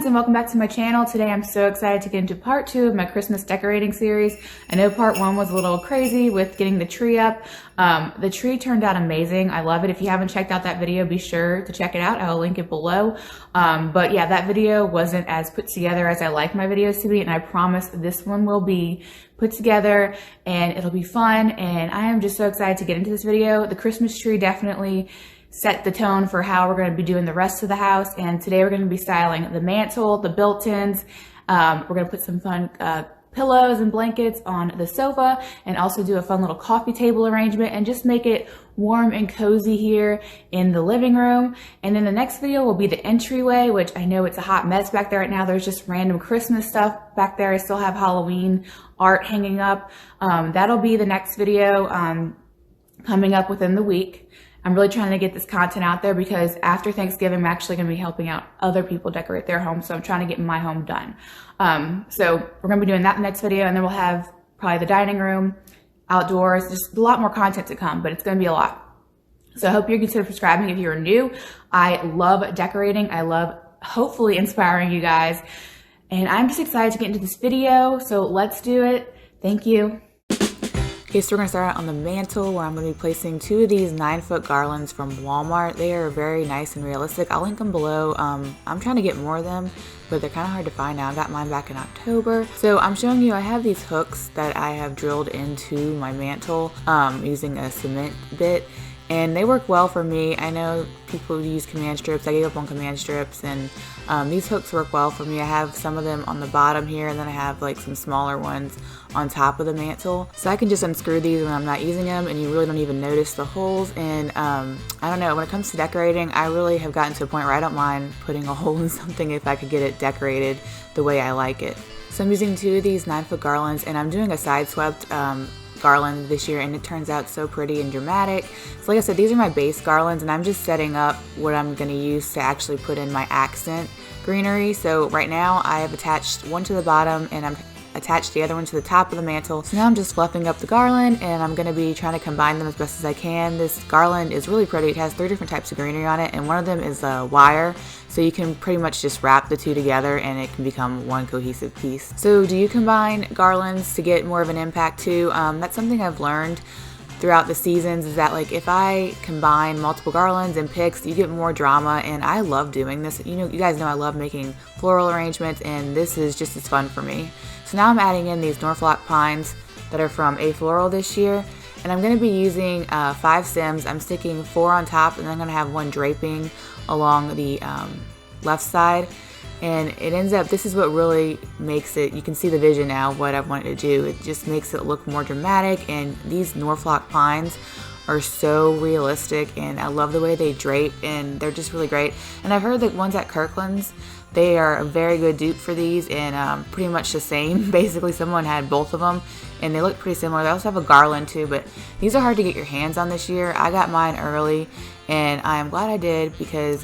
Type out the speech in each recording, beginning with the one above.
And welcome back to my channel. Today I'm so excited to get into part 2 of my Christmas decorating series. I know part 1 was a little crazy with getting the tree up. The tree turned out amazing. I love it. If you haven't checked out that video, be sure to check it out. I'll link it below. But yeah, that video wasn't as put together as I like my videos to be, and I promise this one will be put together and it'll be fun. And I am just so excited to get into this video. The Christmas tree definitely set the tone for how we're going to be doing the rest of the house. And today we're going to be styling the mantle, the built-ins. We're going to put some fun pillows and blankets on the sofa, and also do a fun little coffee table arrangement and just make it warm and cozy here in the living room. And then the next video will be the entryway, which I know it's a hot mess back there right now. There's just random Christmas stuff back there. I still have Halloween art hanging up. That'll be the next video coming up within the week. I'm really trying to get this content out there because after Thanksgiving, I'm actually going to be helping out other people decorate their homes. So I'm trying to get my home done. So we're going to be doing that in the next video, and then we'll have probably the dining room, outdoors, just a lot more content to come, but it's going to be a lot. So I hope you consider subscribing if you're new. I love decorating. I love hopefully inspiring you guys. And I'm just excited to get into this video. So let's do it. Thank you. Okay, so we're going to start out on the mantle, where I'm going to be placing 2 of these 9-foot garlands from Walmart. They are very nice and realistic. I'll link them below. I'm trying to get more of them, but they're kind of hard to find now. I got mine back in October. So I'm showing you, I have these hooks that I have drilled into my mantle using a cement bit, and they work well for me. I know people use command strips. I gave up on command strips, and these hooks work well for me. I have some of them on the bottom here, and then I have like some smaller ones on top of the mantle. So I can just unscrew these when I'm not using them, and you really don't even notice the holes. And I don't know, when it comes to decorating, I really have gotten to a point where I don't mind putting a hole in something if I could get it decorated the way I like it. So I'm using 2 of these 9-foot garlands, and I'm doing a side swept garland this year, and it turns out so pretty and dramatic. So like I said, these are my base garlands, and I'm just setting up what I'm going to use to actually put in my accent greenery. So right now I have attached one to the bottom, and I'm attached the other one to the top of the mantle. So now I'm just fluffing up the garland, and I'm going to be trying to combine them as best as I can. This garland is really pretty. It has 3 different types of greenery on it, and one of them is wire. So you can pretty much just wrap the 2 together and it can become one cohesive piece. So do you combine garlands to get more of an impact too? That's something I've learned throughout the seasons, is that like if I combine multiple garlands and picks, you get more drama, and I love doing this. You guys know I love making floral arrangements, and this is just as fun for me. So now I'm adding in these Norfolk pines that are from A Floral this year, and I'm going to be using 5 stems. I'm sticking 4 on top, and then I'm going to have 1 draping along the left side. And it ends up, this is what really makes it, you can see the vision now, what I've wanted to do. It just makes it look more dramatic, and these Norfolk pines are so realistic, and I love the way they drape, and they're just really great. And I've heard that ones at Kirkland's, they are a very good dupe for these, and pretty much the same. Basically, someone had both of them, and they look pretty similar. They also have a garland too, but these are hard to get your hands on this year. I got mine early, and I am glad I did, because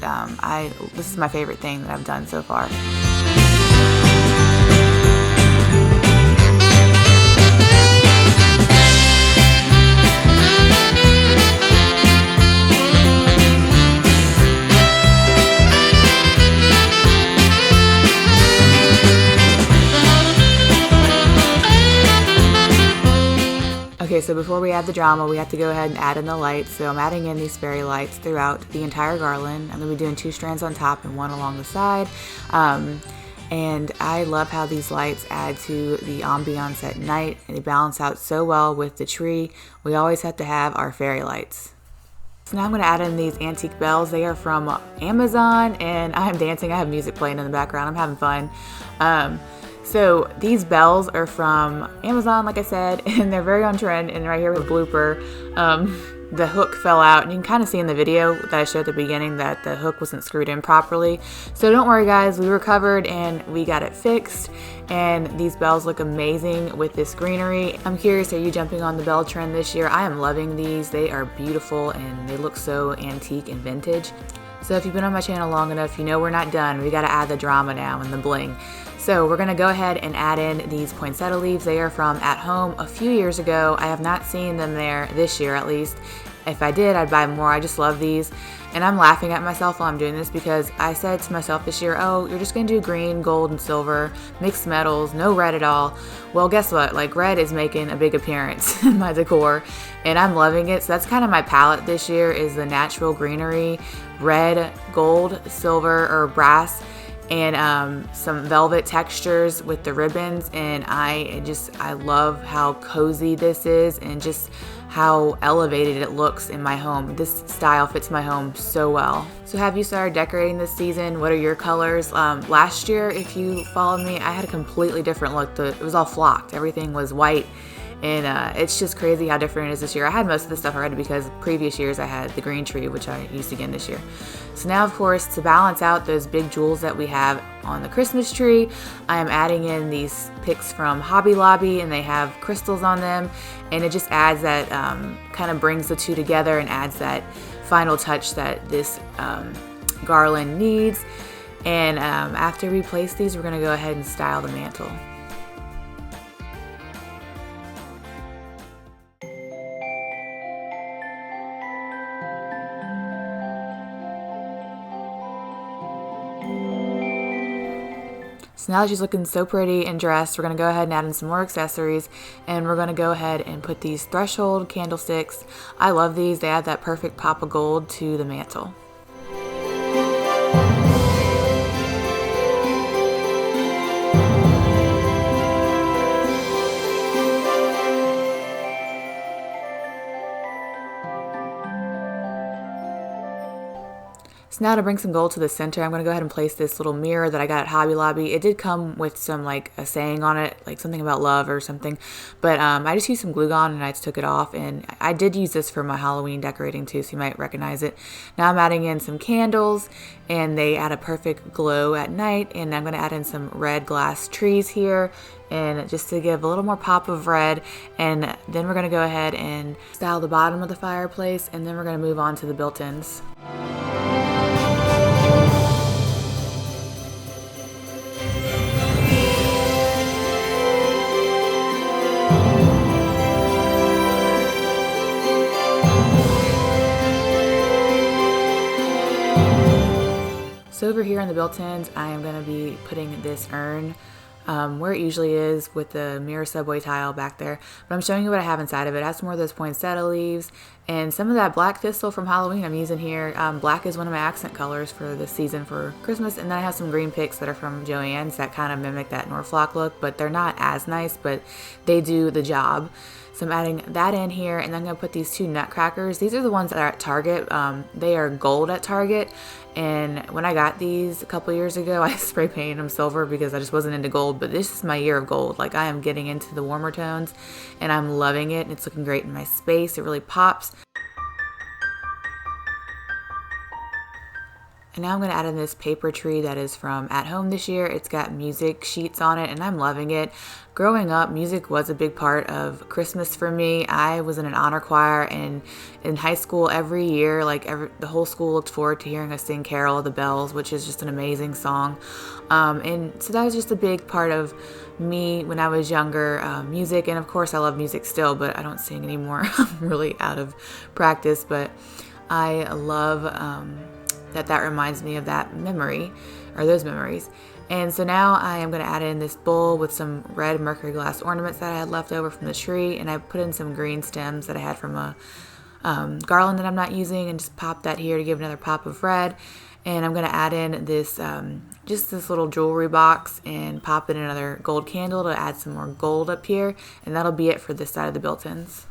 this is my favorite thing that I've done so far. Okay, so before we add the drama, we have to go ahead and add in the lights. So I'm adding in these fairy lights throughout the entire garland. I'm going to be doing 2 strands on top and 1 along the side. And I love how these lights add to the ambiance at night, and they balance out so well with the tree. We always have to have our fairy lights. So now I'm going to add in these antique bells. They are from Amazon, and I'm dancing. I have music playing in the background. I'm having fun. So these bells are from Amazon, like I said, and they're very on trend. And right here with a blooper, the hook fell out, and you can kind of see in the video that I showed at the beginning that the hook wasn't screwed in properly. So don't worry guys, we recovered and we got it fixed, and these bells look amazing with this greenery. I'm curious, are you jumping on the bell trend this year? I am loving these. They are beautiful and they look so antique and vintage. So if you've been on my channel long enough, you know we're not done. We got to add the drama now and the bling. So we're going to go ahead and add in these poinsettia leaves. They are from At Home a few years ago. I have not seen them there this year at least. If I did, I'd buy more. I just love these. And I'm laughing at myself while I'm doing this because I said to myself this year, oh, you're just going to do green, gold, and silver, mixed metals, no red at all. Well, guess what? Like, red is making a big appearance in my decor, and I'm loving it. So that's kind of my palette this year, is the natural greenery, red, gold, silver, or brass, and some velvet textures with the ribbons. And I love how cozy this is and just how elevated it looks in my home. This style fits my home so well. So have you started decorating this season? What are your colors? Last year, if you followed me, I had a completely different look. It was all flocked. Everything was white. And it's just crazy how different it is this year. I had most of the stuff already because previous years I had the green tree, which I used again this year. So now, of course, to balance out those big jewels that we have on the Christmas tree, I am adding in these picks from Hobby Lobby, and they have crystals on them. And it just adds that, kind of brings the two together and adds that final touch that this garland needs. And after we place these, we're going to go ahead and style the mantle. So now that she's looking so pretty and dressed, we're going to go ahead and add in some more accessories, and we're going to go ahead and put these threshold candlesticks. I love these. They add that perfect pop of gold to the mantle. So now to bring some gold to the center, I'm going to go ahead and place this little mirror that I got at Hobby Lobby. It did come with some, like, a saying on it, like something about love or something. But I just used some glue gun and I just took it off. And I did use this for my Halloween decorating too, so you might recognize it. Now I'm adding in some candles, and they add a perfect glow at night. And I'm going to add in some red glass trees here, and just to give a little more pop of red. And then we're going to go ahead and style the bottom of the fireplace, and then we're going to move on to the built-ins. So over here on the built-ins, I am going to be putting this urn where it usually is with the mirror subway tile back there. But I'm showing you what I have inside of it. I have some more of those poinsettia leaves and some of that black thistle from Halloween I'm using here. Black is one of my accent colors for this season for Christmas. And then I have some green picks that are from Joann's that kind of mimic that Norfolk look, but they're not as nice, but they do the job. So I'm adding that in here, and then I'm going to put these two nutcrackers. These are the ones that are at Target. They are gold at Target, and when I got these a couple years ago, I spray painted them silver because I just wasn't into gold, but this is my year of gold. Like, I am getting into the warmer tones, and I'm loving it, and it's looking great in my space. It really pops. And now I'm going to add in this paper tree that is from At Home this year. It's got music sheets on it, and I'm loving it. Growing up, music was a big part of Christmas for me. I was in an honor choir, and in high school every year, the whole school looked forward to hearing us sing Carol of the Bells, which is just an amazing song. And so that was just a big part of me when I was younger, music. And of course, I love music still, but I don't sing anymore. I'm really out of practice, but I love that reminds me of that memory, or those memories. And so now I am going to add in this bowl with some red mercury glass ornaments that I had left over from the tree, and I put in some green stems that I had from a garland that I'm not using, and just pop that here to give another pop of red. And I'm going to add in this just this little jewelry box and pop in another gold candle to add some more gold up here, and that'll be it for this side of the built-ins.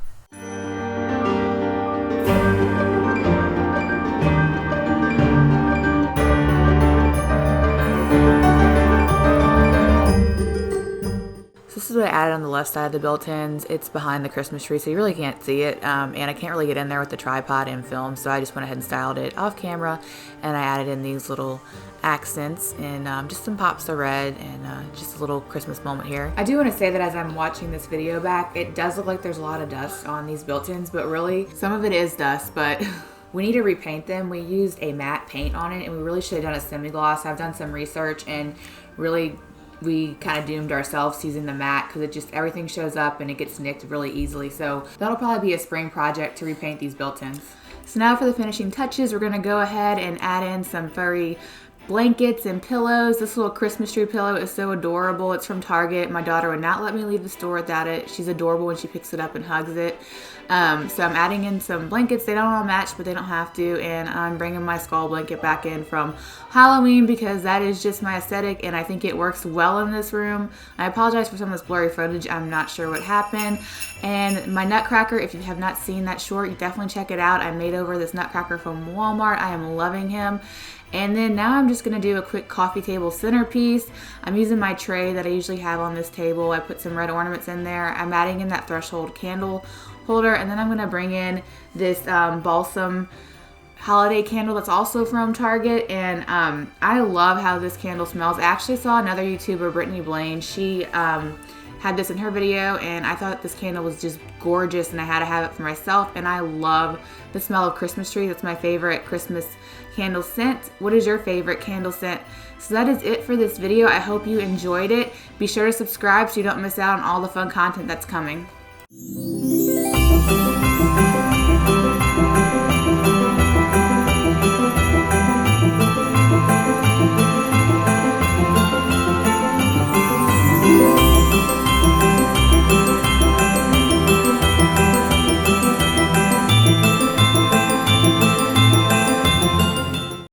this is what I added on the left side of the built-ins. It's behind the Christmas tree, so you really can't see it, and I can't really get in there with the tripod and film, so I just went ahead and styled it off camera, and I added in these little accents and just some pops of red and just a little Christmas moment here. I do want to say that as I'm watching this video back, it does look like there's a lot of dust on these built-ins, but really some of it is dust, but we need to repaint them. We used a matte paint on it, and we really should have done a semi-gloss. I've done some research, and really we kind of doomed ourselves using the matte because it just, everything shows up and it gets nicked really easily. So that'll probably be a spring project to repaint these built-ins. So now for the finishing touches, we're gonna go ahead and add in some furry blankets and pillows. This little Christmas tree pillow is so adorable. It's from Target. My daughter would not let me leave the store without it. She's adorable when she picks it up and hugs it. So I'm adding in some blankets. They don't all match, but they don't have to. And I'm bringing my skull blanket back in from Halloween because that is just my aesthetic, and I think it works well in this room. I apologize for some of this blurry footage. I'm not sure what happened. And my Nutcracker, if you have not seen that short, you definitely check it out. I made over this Nutcracker from Walmart. I am loving him. And then now I'm just gonna do a quick coffee table centerpiece. I'm using my tray that I usually have on this table. I put some red ornaments in there. I'm adding in that threshold candle holder, and then I'm gonna bring in this balsam holiday candle that's also from Target, and I love how this candle smells. I actually saw another YouTuber, Brittany Blaine. She had this in her video, and I thought this candle was just gorgeous, and I had to have it for myself. And I love the smell of Christmas tree. That's my favorite Christmas candle scent. What is your favorite candle scent? So that is it for this video. I hope you enjoyed it. Be sure to subscribe so you don't miss out on all the fun content that's coming.